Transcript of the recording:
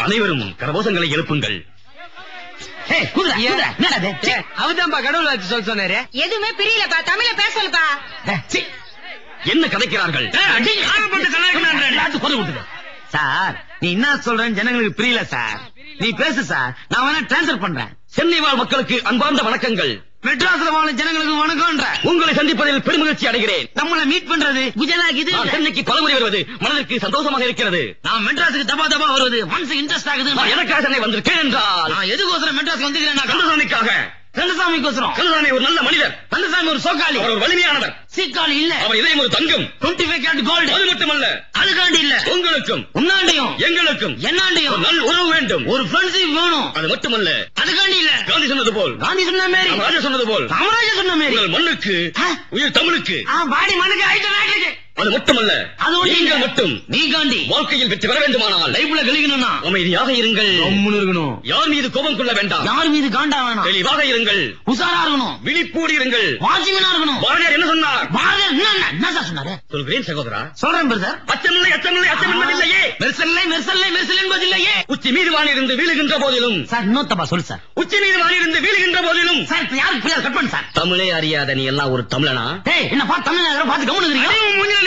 அனைவரும் கரகோஷங்களை எழுப்புங்கள். அவதான்பா கடவுள் வச்சு சொல்ல சொன்னாரு. எதுவுமே பிரியலப்பா, தமிழ பேசலப்பா. என்ன கதைக்கிறார்கள்? சார் நீ என்ன சொல்றேன்னு ஜனங்களுக்கு புரியல சார். நீ பேசு சார், நான் வேணா டிரான்ஸ்பர் பண்றேன். சென்னை வாழ் மக்களுக்கு அன்பார்ந்த வணக்கங்கள். மெட்ராஸ்ல வாழ ஜனங்களுக்கு வணக்கம்ன்ற. உங்களை சந்திப்பதில் பெருமகிழ்ச்சி அடைகிறேன். நம்மள மீட் பண்றது குஜராத் இது. சென்னைக்கு பலமுறை வருவது மனதிற்கு சந்தோஷமாக இருக்கிறது. நான் மெட்ராஸுக்கு தபா தபா வருவது மனசு இன்ட்ரெஸ்ட் ஆகுது. நான் எனக்காக சென்னை வந்திருக்கேன் என்றால் நான் எதுக்கோசரம் மெட்ராஸ் வந்துக்கிறேன்? கந்தசாமிக்காக. கந்தசாமிக்கோசரம். கந்தசாமி ஒரு நல்ல மனிதர். கந்தசாமி ஒரு சோக்காளி. அவர் ஒரு வலிமையானவர். சீக்காளி இல்ல. அவர் இதயம் ஒரு தங்கம். 25 கேரட் கோல்டு. அது மட்டுமல்ல, அதுக்காண்டி இல்ல, உங்களுக்கும் உன்னாண்டையும் எங்களுக்கும் என்னாண்டையும் நல்ல உறவு வேண்டும். ஒரு ஃப்ரெண்ட்ஷிப் வேணும். அது மட்டுமல்ல, அதுக்காண்டி இல்ல, காந்தி சொன்னது போல், காந்தி சொன்ன மாதிரி, ராஜா சொன்னது போல், காமராஜர் சொன்ன மாதிரி, உங்கள் மண்ணுக்கு உயிர் தமிழுக்கு பாடி மண்ணுக்கு ஆயிட்டு. அது மட்டுமல்ல, அது நீங்கள் மட்டும் நீ காந்தி வாழ்க்கையில் வெற்றி பெற வேண்டுமானால் லைஃப்ல கழிக்கணும்னா அமைதியாக இருங்கள். இருக்கணும். யார் மீது கோபம் கொள்ள வேண்டாம். யார் மீது காண்டா வேணாம். தெளிவாக இருங்கள். உசாரா இருக்கணும். விழிப்போடு இருங்கள். வாட்சிமனா இருக்கணும். பாரதியார் என்ன சொன்னார்? பாரதியார் என்ன சார் சொன்னாரு? சொல்கிறேன் சகோதரா. சொல்றேன் பிரதர். அச்சமில்லை அச்சமில்லை அச்சம் என்பதில்லையே. மெர்சல்லை மெர்சல்லை மெர்சல் என்பதில்லையே. உச்சி மீது வானிருந்து வீழுகின்ற போதிலும் சார் இன்னொத்தப்பா சொல்லு சார். உச்சி மீது வானிருந்து வீழுகின்ற போதிலும் சார் இப்ப யாருக்கு பிள்ளை கட் பண்ணு சார். தமிழே அறியாத நீ எல்லாம் ஒரு தமிழனா? என்ன பார்த்து தமிழ் பார்த்து கவனம் இருக்கீங்க.